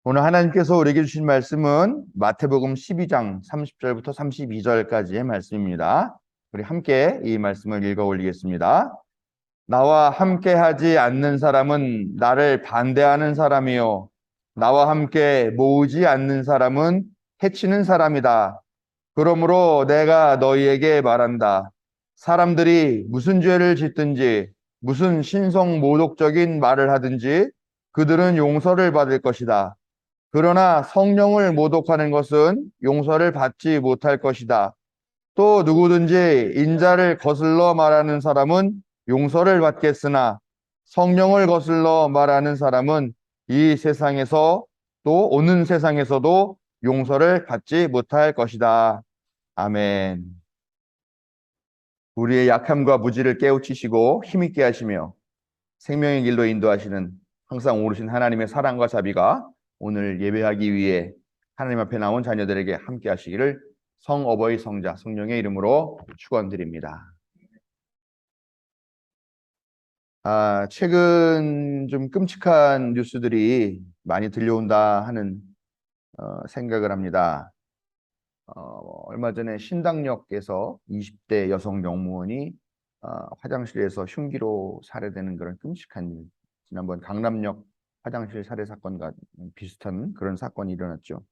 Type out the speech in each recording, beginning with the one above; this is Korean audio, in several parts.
오늘 하나님께서 우리에게 주신 말씀은 마태복음 12장 30절부터 32절까지의 말씀입니다. 우리 함께 이 말씀을 읽어 올리겠습니다. 나와 함께 하지 않는 사람은 나를 반대하는 사람이요. 나와 함께 모으지 않는 사람은 해치는 사람이다. 그러므로 내가 너희에게 말한다. 사람들이 무슨 죄를 짓든지 무슨 신성 모독적인 말을 하든지 그들은 용서를 받을 것이다. 그러나 성령을 모독하는 것은 용서를 받지 못할 것이다. 또 누구든지 인자를 거슬러 말하는 사람은 용서를 받겠으나 성령을 거슬러 말하는 사람은 이 세상에서 또 오는 세상에서도 용서를 받지 못할 것이다. 아멘. 우리의 약함과 무지를 깨우치시고 힘있게 하시며 생명의 길로 인도하시는 항상 오르신 하나님의 사랑과 자비가 오늘 예배하기 위해 하나님 앞에 나온 자녀들에게 함께 하시기를 성어버이 성자 성령의 이름으로 축원드립니다. 최근 좀 끔찍한 뉴스들이 많이 들려온다 하는 생각을 합니다. 얼마 전에 신당역에서 20대 여성 영무원이 화장실에서 흉기로 살해되는 그런 끔찍한 일, 지난번 강남역 화장실 살해 사건과 비슷한 그런 사건이 일어났죠.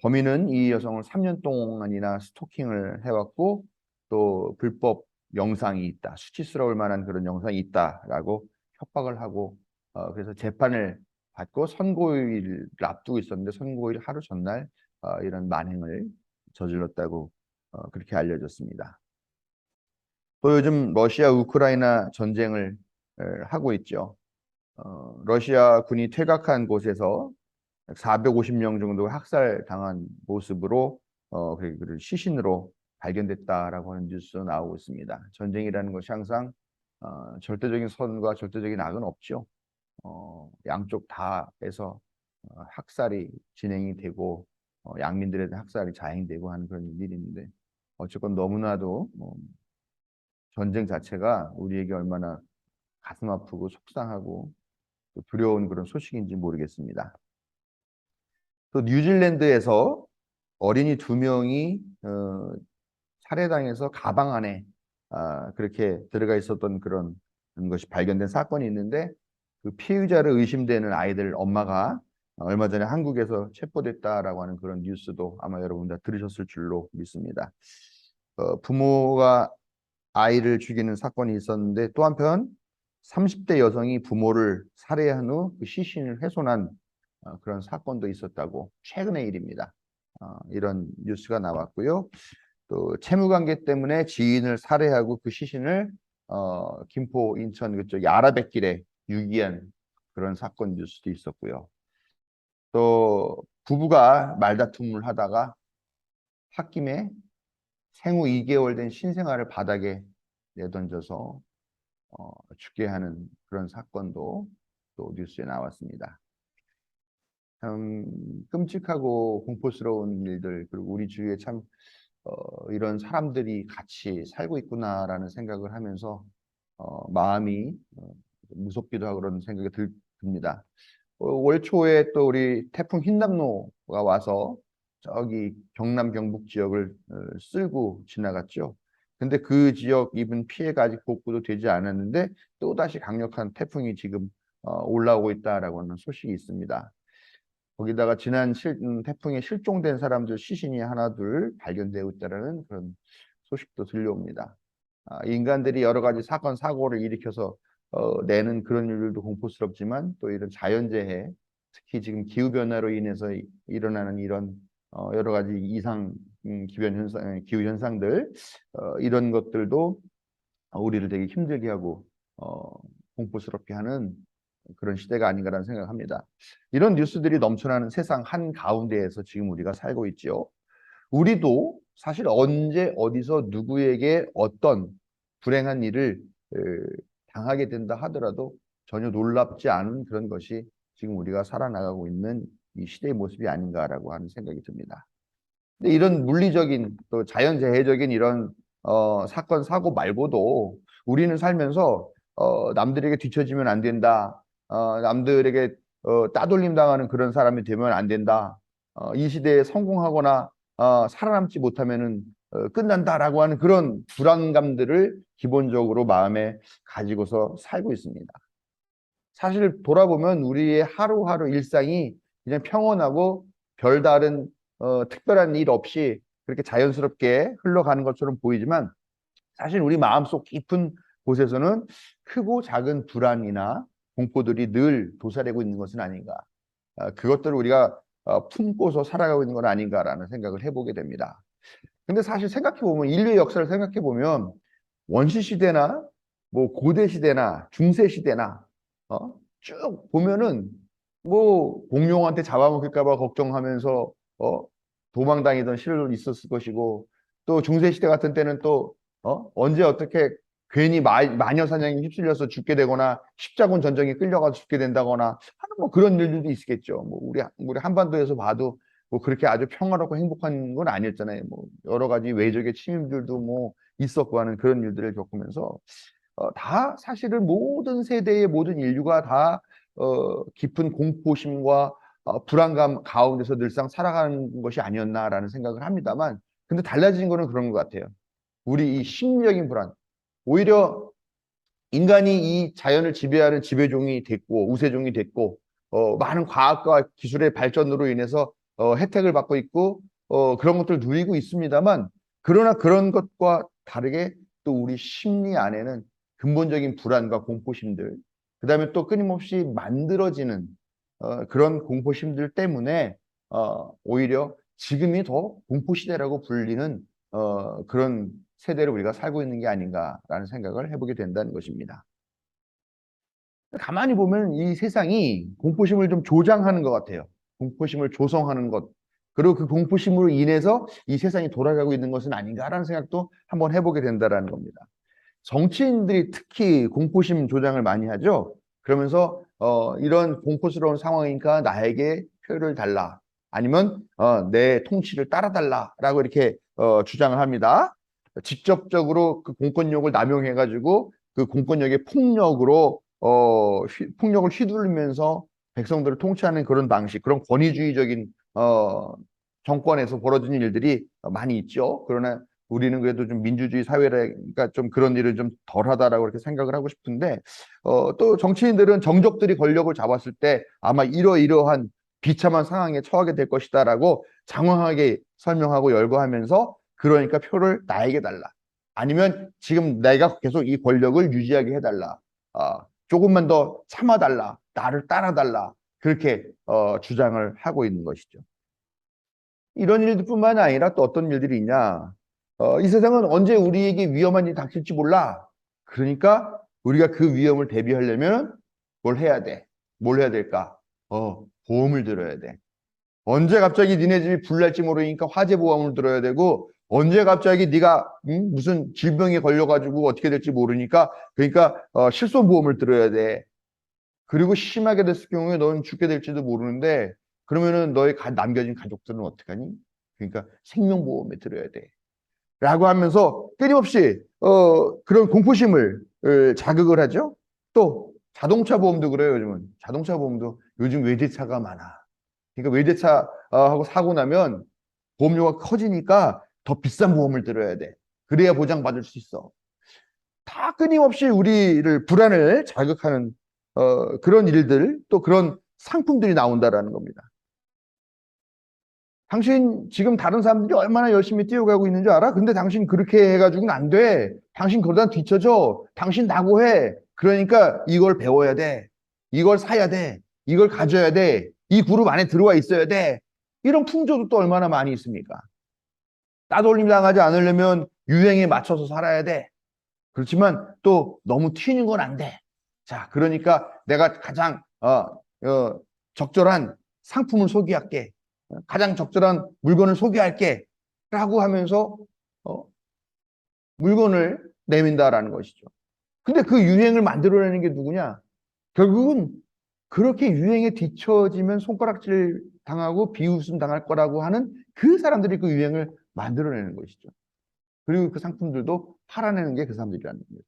범인은 이 여성을 3년 동안이나 스토킹을 해왔고 또 불법 영상이 있다, 수치스러울 만한 그런 영상이 있다라고 협박을 하고 그래서 재판을 받고 선고일을 앞두고 있었는데 선고일 하루 전날 이런 만행을 저질렀다고 그렇게 알려졌습니다. 또 요즘 러시아 우크라이나 전쟁을 하고 있죠. 러시아 군이 퇴각한 곳에서 450명 정도 학살당한 모습으로 그 시신으로 발견됐다라고 하는 뉴스가 나오고 있습니다. 전쟁이라는 것이 항상 절대적인 선과 절대적인 악은 없죠. 양쪽 다에서 학살이 진행이 되고 양민들에 대한 학살이 자행되고 하는 그런 일이 있는데 어쨌건 너무나도 전쟁 자체가 우리에게 얼마나 가슴 아프고 속상하고 또 두려운 그런 소식인지 모르겠습니다. 또 뉴질랜드에서 어린이 2명이 살해당해서 가방 안에 그렇게 들어가 있었던 그런 것이 발견된 사건이 있는데 그 피의자를 의심되는 아이들 엄마가 얼마 전에 한국에서 체포됐다라고 하는 그런 뉴스도 아마 여러분 다 들으셨을 줄로 믿습니다. 부모가 아이를 죽이는 사건이 있었는데 또 한편 30대 여성이 부모를 살해한 후 그 시신을 훼손한 그런 사건도 있었다고 최근의 일입니다. 이런 뉴스가 나왔고요. 또 채무관계 때문에 지인을 살해하고 그 시신을 김포 인천 그쪽 야라백길에 유기한 그런 사건 뉴스도 있었고요. 또 부부가 말다툼을 하다가 홧김에 생후 2개월 된 신생아를 바닥에 내던져서 죽게 하는 그런 사건도 또 뉴스에 나왔습니다. 참 끔찍하고 공포스러운 일들, 그리고 우리 주위에 참 이런 사람들이 같이 살고 있구나라는 생각을 하면서 마음이 무섭기도 하고 그런 생각이 듭니다. 올 초에 또 우리 태풍 흰남노가 와서 저기 경남 경북 지역을 쓸고 지나갔죠. 근데 그 지역 입은 피해가 아직 복구도 되지 않았는데 또다시 강력한 태풍이 지금 올라오고 있다라고 하는 소식이 있습니다. 거기다가 지난 태풍에 실종된 사람들 시신이 하나둘 발견되고 있다는 그런 소식도 들려옵니다. 인간들이 여러 가지 사건 사고를 일으켜서 내는 그런 일들도 공포스럽지만 또 이런 자연재해, 특히 지금 기후 변화로 인해서 일어나는 이런 여러 가지 이상 기후 현상들 이런 것들도 우리를 되게 힘들게 하고 공포스럽게 하는 그런 시대가 아닌가라는 생각합니다. 이런 뉴스들이 넘쳐나는 세상 한가운데에서 지금 우리가 살고 있죠. 우리도 사실 언제 어디서 누구에게 어떤 불행한 일을 당하게 된다 하더라도 전혀 놀랍지 않은 그런 것이 지금 우리가 살아나가고 있는 이 시대의 모습이 아닌가라고 하는 생각이 듭니다. 근데 이런 물리적인 또 자연재해적인 이런 사건 사고 말고도 우리는 살면서 남들에게 뒤처지면 안 된다. 남들에게 따돌림 당하는 그런 사람이 되면 안 된다. 이 시대에 성공하거나 살아남지 못하면은 끝난다라고 하는 그런 불안감들을 기본적으로 마음에 가지고서 살고 있습니다. 사실 돌아보면 우리의 하루하루 일상이 그냥 평온하고 별다른 특별한 일 없이 그렇게 자연스럽게 흘러가는 것처럼 보이지만 사실 우리 마음속 깊은 곳에서는 크고 작은 불안이나 공포들이 늘 도사리고 있는 것은 아닌가. 그것들을 우리가 품고서 살아가고 있는 건 아닌가라는 생각을 해보게 됩니다. 근데 사실 생각해보면 인류의 역사를 생각해보면 원시 시대나 뭐 고대 시대나 중세 시대나 쭉 보면은 뭐 공룡한테 잡아먹힐까 봐 걱정하면서 도망다니던 시절도 있었을 것이고 또 중세 시대 같은 때는 또 언제 어떻게 괜히 마녀 사냥에 휩쓸려서 죽게 되거나 십자군 전쟁에 끌려가서 죽게 된다거나 하는 뭐 그런 일들도 있겠죠. 뭐 우리 한반도에서 봐도 뭐 그렇게 아주 평화롭고 행복한 건 아니었잖아요. 뭐 여러 가지 외적의 침입들도 뭐 있었고 하는 그런 일들을 겪으면서 다 사실은 모든 세대의 모든 인류가 다 깊은 공포심과 불안감 가운데서 늘상 살아가는 것이 아니었나라는 생각을 합니다만 근데 달라진 거는 그런 것 같아요. 우리 이 심리적인 불안 오히려 인간이 이 자연을 지배하는 지배종이 됐고 우세종이 됐고 많은 과학과 기술의 발전으로 인해서 혜택을 받고 있고 그런 것들을 누리고 있습니다만 그러나 그런 것과 다르게 또 우리 심리 안에는 근본적인 불안과 공포심들 그다음에 또 끊임없이 만들어지는 그런 공포심들 때문에 오히려 지금이 더 공포시대라고 불리는 그런 세대를 우리가 살고 있는 게 아닌가라는 생각을 해보게 된다는 것입니다. 가만히 보면 이 세상이 공포심을 좀 조장하는 것 같아요. 공포심을 조성하는 것. 그리고 그 공포심으로 인해서 이 세상이 돌아가고 있는 것은 아닌가라는 생각도 한번 해보게 된다는 겁니다. 정치인들이 특히 공포심 조장을 많이 하죠. 그러면서 이런 공포스러운 상황이니까 나에게 표를 달라. 아니면 내 통치를 따라달라라고 이렇게 주장을 합니다. 직접적으로 그 공권력을 남용해가지고 그 공권력의 폭력으로 폭력을 휘두르면서 백성들을 통치하는 그런 방식, 그런 권위주의적인 정권에서 벌어지는 일들이 많이 있죠. 그러나 우리는 그래도 좀 민주주의 사회라니까 좀 그런 일을 좀 덜하다라고 이렇게 생각을 하고 싶은데 또 정치인들은 정적들이 권력을 잡았을 때 아마 이러이러한 비참한 상황에 처하게 될 것이다라고 장황하게 설명하고 열거하면서 그러니까 표를 나에게 달라. 아니면 지금 내가 계속 이 권력을 유지하게 해달라. 조금만 더 참아달라. 나를 따라달라. 그렇게 주장을 하고 있는 것이죠. 이런 일뿐만 아니라 또 어떤 일들이 있냐. 이 세상은 언제 우리에게 위험한 일이 닥칠지 몰라. 그러니까 우리가 그 위험을 대비하려면 뭘 해야 돼? 뭘 해야 될까? 보험을 들어야 돼. 언제 갑자기 니네 집이 불날지 모르니까 화재 보험을 들어야 되고 언제 갑자기 네가 무슨 질병에 걸려가지고 어떻게 될지 모르니까 그러니까 실손보험을 들어야 돼. 그리고 심하게 됐을 경우에 너는 죽게 될지도 모르는데 그러면은 너의 남겨진 가족들은 어떡하니? 그러니까 생명보험에 들어야 돼. 라고 하면서 끊임없이 그런 공포심을 자극을 하죠. 또 자동차 보험도 그래요. 요즘은 자동차 보험도 요즘 외제차가 많아. 그러니까 외제차 하고 사고 나면 보험료가 커지니까 더 비싼 보험을 들어야 돼. 그래야 보장받을 수 있어. 다 끊임없이 우리를 불안을 자극하는 그런 일들 또 그런 상품들이 나온다라는 겁니다. 당신 지금 다른 사람들이 얼마나 열심히 뛰어가고 있는 줄 알아? 근데 당신 그렇게 해가지고는 안 돼. 당신 그러다 뒤처져. 당신 낙오해. 그러니까 이걸 배워야 돼. 이걸 사야 돼. 이걸 가져야 돼. 이 그룹 안에 들어와 있어야 돼. 이런 풍조도 또 얼마나 많이 있습니까? 따돌림 당하지 않으려면 유행에 맞춰서 살아야 돼. 그렇지만 또 너무 튀는 건 안 돼. 자, 그러니까 내가 가장 적절한 상품을 소개할게. 가장 적절한 물건을 소개할게. 라고 하면서 어, 물건을 내민다라는 것이죠. 근데 그 유행을 만들어내는 게 누구냐? 결국은 그렇게 유행에 뒤처지면 손가락질 당하고 비웃음 당할 거라고 하는 그 사람들이 그 유행을 만들어내는 것이죠. 그리고 그 상품들도 팔아내는 게 그 사람들이라는 겁니다.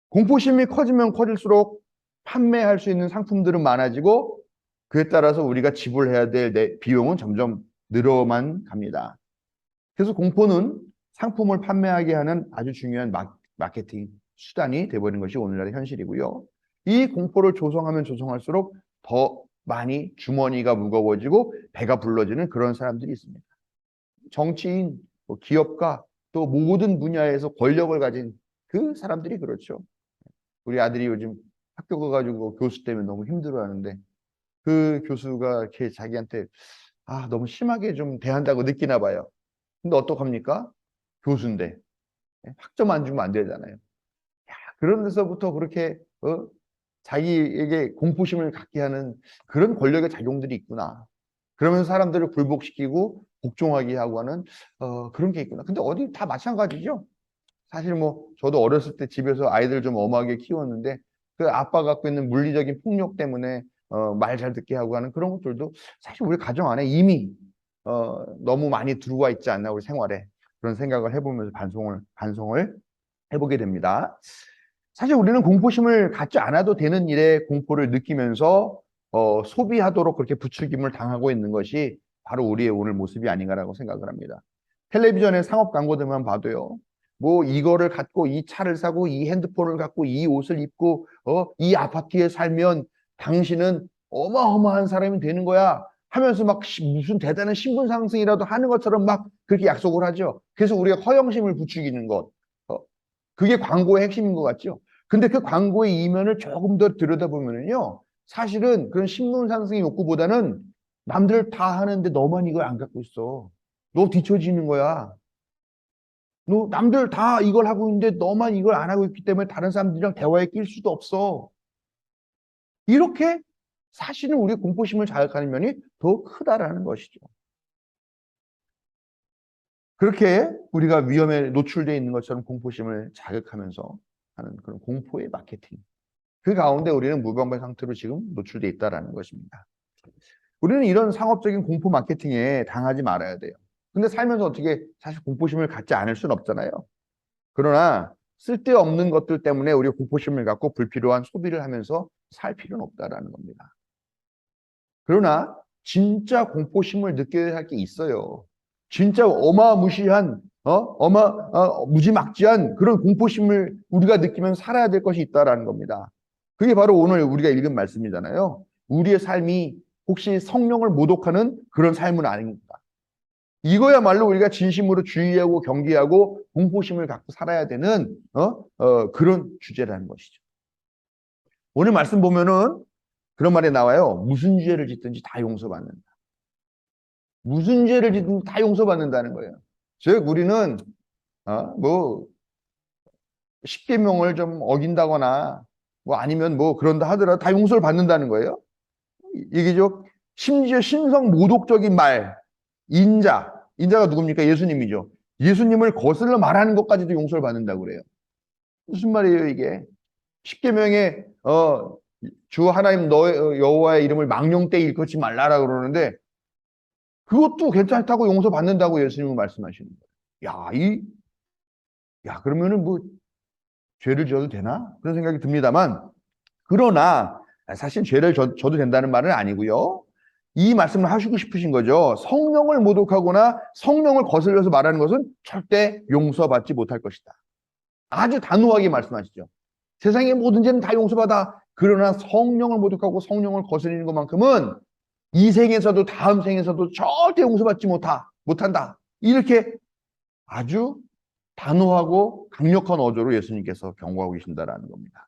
공포심이 커지면 커질수록 판매할 수 있는 상품들은 많아지고 그에 따라서 우리가 지불해야 될 비용은 점점 늘어만 갑니다. 그래서 공포는 상품을 판매하게 하는 아주 중요한 마케팅 수단이 되어버린 것이 오늘날의 현실이고요. 이 공포를 조성하면 조성할수록 더 많이 주머니가 무거워지고 배가 불러지는 그런 사람들이 있습니다. 정치인, 기업가, 또 모든 분야에서 권력을 가진 그 사람들이 그렇죠. 우리 아들이 요즘 학교 가가지고 교수 때문에 너무 힘들어하는데 그 교수가 이렇게 자기한테 너무 심하게 좀 대한다고 느끼나 봐요. 근데 어떡합니까? 교수인데 학점 안 주면 안 되잖아요. 그런 데서부터 그렇게 자기에게 공포심을 갖게 하는 그런 권력의 작용들이 있구나. 그러면서 사람들을 굴복시키고 복종하게 하고 하는 그런 게 있구나. 근데 어디 다 마찬가지죠. 사실 뭐 저도 어렸을 때 집에서 아이들 좀 엄하게 키웠는데 그 아빠 갖고 있는 물리적인 폭력 때문에 말 잘 듣게 하고 하는 그런 것들도 사실 우리 가정 안에 이미 너무 많이 들어와 있지 않나 우리 생활에 그런 생각을 해보면서 반성을 해보게 됩니다. 사실 우리는 공포심을 갖지 않아도 되는 일에 공포를 느끼면서 소비하도록 그렇게 부추김을 당하고 있는 것이 바로 우리의 오늘 모습이 아닌가라고 생각을 합니다. 텔레비전의 상업 광고들만 봐도요. 뭐 이거를 갖고 이 차를 사고 이 핸드폰을 갖고 이 옷을 입고 이 아파트에 살면 당신은 어마어마한 사람이 되는 거야 하면서 막 무슨 대단한 신분 상승이라도 하는 것처럼 막 그렇게 약속을 하죠. 그래서 우리가 허영심을 부추기는 것. 그게 광고의 핵심인 것 같죠. 근데 그 광고의 이면을 조금 더 들여다보면요. 사실은 그런 신분 상승의 욕구보다는 남들 다 하는데 너만 이걸 안 갖고 있어. 너 뒤처지는 거야. 너 남들 다 이걸 하고 있는데 너만 이걸 안 하고 있기 때문에 다른 사람들이랑 대화에 낄 수도 없어. 이렇게 사실은 우리 공포심을 자극하는 면이 더 크다라는 것이죠. 그렇게 우리가 위험에 노출되어 있는 것처럼 공포심을 자극하면서 하는 그런 공포의 마케팅. 그 가운데 우리는 무방비 상태로 지금 노출되어 있다는 것입니다. 우리는 이런 상업적인 공포 마케팅에 당하지 말아야 돼요. 근데 살면서 어떻게 사실 공포심을 갖지 않을 수는 없잖아요. 그러나 쓸데없는 것들 때문에 우리가 공포심을 갖고 불필요한 소비를 하면서 살 필요는 없다라는 겁니다. 그러나 진짜 공포심을 느껴야 할 게 있어요. 진짜 어마무시한 무지막지한 그런 공포심을 우리가 느끼면서 살아야 될 것이 있다라는 겁니다. 그게 바로 오늘 우리가 읽은 말씀이잖아요. 우리의 삶이 혹시 성령을 모독하는 그런 삶은 아닙니다. 이거야말로 우리가 진심으로 주의하고 경계하고 공포심을 갖고 살아야 되는 그런 주제라는 것이죠. 오늘 말씀 보면은 그런 말이 나와요. 무슨 죄를 짓든지 다 용서받는다. 무슨 죄를 짓든지 다 용서받는다는 거예요. 즉 우리는 뭐 십계명을 좀 어긴다거나 뭐 아니면 뭐 그런다 하더라도 다 용서를 받는다는 거예요. 이게죠. 심지어 신성 모독적인 말, 인자가 누굽니까? 예수님이죠. 예수님을 거슬러 말하는 것까지도 용서를 받는다고 그래요. 무슨 말이에요, 이게? 십계명에 주 하나님 너의 여호와의 이름을 망령되이 일컫지 말라라고 그러는데 그것도 괜찮다고 용서받는다고 예수님은 말씀하시는 거예요. 그러면은 뭐 죄를 지어도 되나? 그런 생각이 듭니다만 그러나 사실 죄를 져도 된다는 말은 아니고요. 이 말씀을 하시고 싶으신 거죠. 성령을 모독하거나 성령을 거슬려서 말하는 것은 절대 용서받지 못할 것이다. 아주 단호하게 말씀하시죠. 세상의 모든 죄는 다 용서받아. 그러나 성령을 모독하고 성령을 거스리는 것만큼은 이 생에서도 다음 생에서도 절대 용서받지 못한다. 이렇게 아주 단호하고 강력한 어조로 예수님께서 경고하고 계신다라는 겁니다.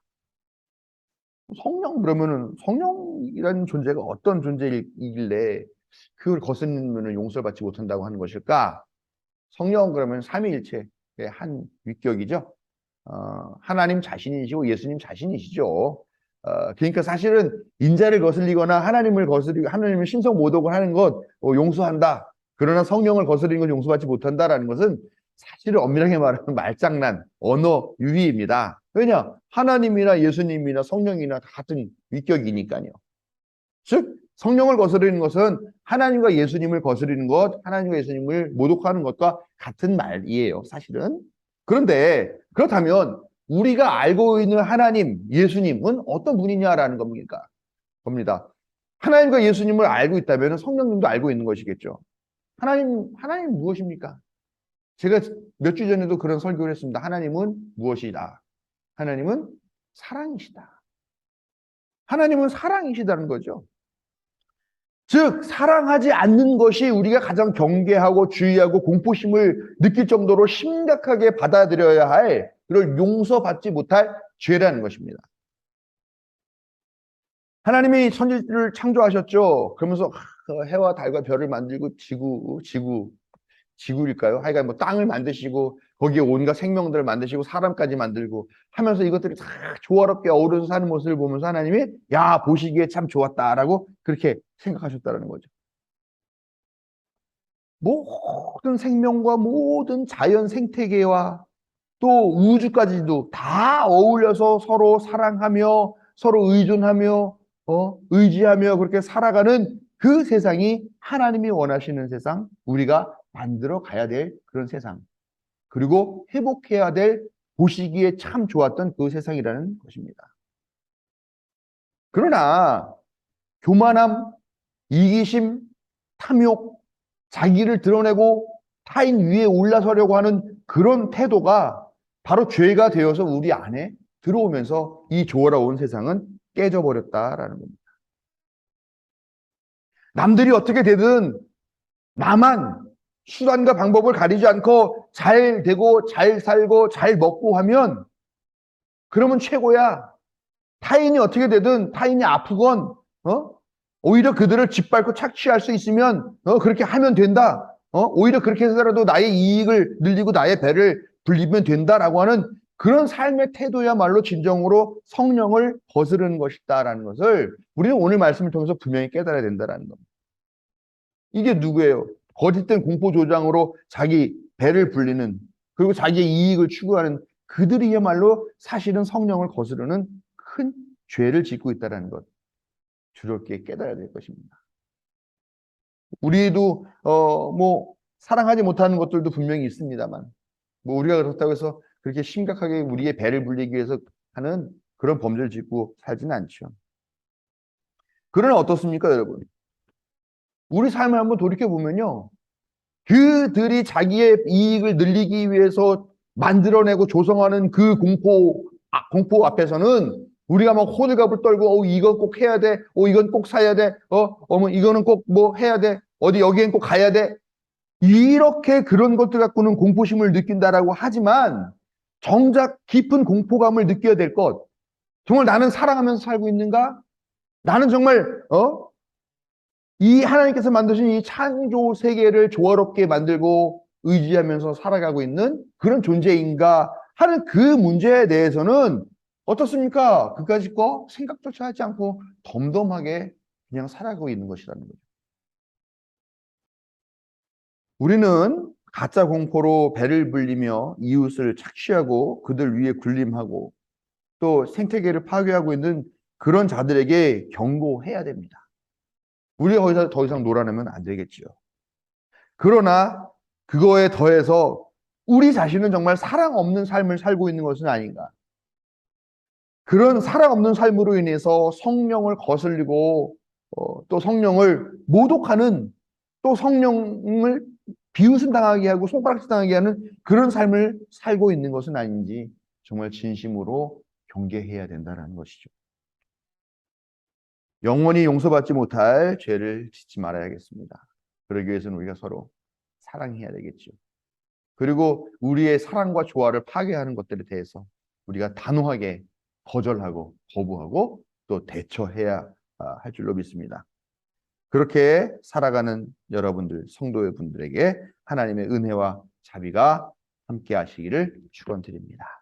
그러면은 성령이라는 존재가 어떤 존재이길래 그걸 거스르면 용서를 받지 못한다고 하는 것일까? 성령 그러면 삼위일체의 한 위격이죠. 하나님 자신이시고 예수님 자신이시죠. 그러니까 사실은 인자를 거슬리거나 하나님을 거스리고 하나님을 신성 모독을 하는 것 용서한다. 그러나 성령을 거스리는 걸 용서받지 못한다라는 것은 사실은 엄밀하게 말하면 말장난, 언어 유희입니다. 왜냐? 하나님이나 예수님이나 성령이나 같은 위격이니까요. 즉 성령을 거스르는 것은 하나님과 예수님을 거스르는 것, 하나님과 예수님을 모독하는 것과 같은 말이에요. 사실은. 그런데 그렇다면 우리가 알고 있는 하나님, 예수님은 어떤 분이냐라는 겁니다. 하나님과 예수님을 알고 있다면 성령님도 알고 있는 것이겠죠. 하나님 무엇입니까? 제가 몇 주 전에도 그런 설교를 했습니다. 하나님은 무엇이다? 하나님은 사랑이시다. 하나님은 사랑이시다는 거죠. 즉, 사랑하지 않는 것이 우리가 가장 경계하고 주의하고 공포심을 느낄 정도로 심각하게 받아들여야 할, 그걸 용서받지 못할 죄라는 것입니다. 하나님이 천지를 창조하셨죠. 그러면서 해와 달과 별을 만들고 지구일까요? 하여간 뭐 땅을 만드시고 거기에 온갖 생명들을 만드시고 사람까지 만들고 하면서 이것들이 다 조화롭게 어우러져 사는 모습을 보면서 하나님이 야, 보시기에 참 좋았다라고 그렇게 생각하셨다는 거죠. 모든 생명과 모든 자연 생태계와 또 우주까지도 다 어울려서 서로 사랑하며 서로 의존하며 의지하며 그렇게 살아가는 그 세상이 하나님이 원하시는 세상, 우리가 만들어 가야 될 그런 세상, 그리고 회복해야 될 보시기에 참 좋았던 그 세상이라는 것입니다. 그러나 교만함, 이기심, 탐욕, 자기를 드러내고 타인 위에 올라서려고 하는 그런 태도가 바로 죄가 되어서 우리 안에 들어오면서 이 조화로운 세상은 깨져버렸다라는 겁니다. 남들이 어떻게 되든 나만 수단과 방법을 가리지 않고 잘 되고 잘 살고 잘 먹고 하면 그러면 최고야. 타인이 어떻게 되든 타인이 아프건 오히려 그들을 짓밟고 착취할 수 있으면 그렇게 하면 된다. 오히려 그렇게 해서라도 나의 이익을 늘리고 나의 배를 불리면 된다라고 하는 그런 삶의 태도야말로 진정으로 성령을 거스르는 것이다라는 것을 우리는 오늘 말씀을 통해서 분명히 깨달아야 된다라는 겁니다. 이게 누구예요? 거짓된 공포조장으로 자기 배를 불리는, 그리고 자기의 이익을 추구하는 그들이야말로 사실은 성령을 거스르는 큰 죄를 짓고 있다는 것, 두렵게 깨달아야 될 것입니다. 우리도 사랑하지 못하는 것들도 분명히 있습니다만, 우리가 그렇다고 해서 그렇게 심각하게 우리의 배를 불리기 위해서 하는 그런 범죄를 짓고 살지는 않죠. 그러나 어떻습니까, 여러분? 우리 삶을 한번 돌이켜 보면요, 그들이 자기의 이익을 늘리기 위해서 만들어내고 조성하는 그 공포 앞에서는 우리가 막 호들갑을 떨고, 이건 꼭 해야 돼. 이건 꼭 사야 돼. 이거는 꼭 뭐 해야 돼. 어디 여기엔 꼭 가야 돼. 이렇게 그런 것들 갖고는 공포심을 느낀다라고 하지만 정작 깊은 공포감을 느껴야 될 것. 정말 나는 사랑하면서 살고 있는가? 나는 정말 이 하나님께서 만드신 이 창조 세계를 조화롭게 만들고 의지하면서 살아가고 있는 그런 존재인가 하는 그 문제에 대해서는 어떻습니까? 그까짓 거 생각조차 하지 않고 덤덤하게 그냥 살아가고 있는 것이라는 거죠. 우리는 가짜 공포로 배를 불리며 이웃을 착취하고 그들 위에 군림하고 또 생태계를 파괴하고 있는 그런 자들에게 경고해야 됩니다. 우리가 거기서 더 이상 놀아내면 안 되겠지요. 그러나 그거에 더해서 우리 자신은 정말 사랑 없는 삶을 살고 있는 것은 아닌가. 그런 사랑 없는 삶으로 인해서 성령을 거슬리고 또 성령을 모독하는, 또 성령을 비웃음 당하게 하고 손가락질 당하게 하는 그런 삶을 살고 있는 것은 아닌지 정말 진심으로 경계해야 된다는 것이죠. 영원히 용서받지 못할 죄를 짓지 말아야겠습니다. 그러기 위해서는 우리가 서로 사랑해야 되겠죠. 그리고 우리의 사랑과 조화를 파괴하는 것들에 대해서 우리가 단호하게 거절하고 거부하고 또 대처해야 할 줄로 믿습니다. 그렇게 살아가는 여러분들, 성도의 분들에게 하나님의 은혜와 자비가 함께 하시기를 축원드립니다.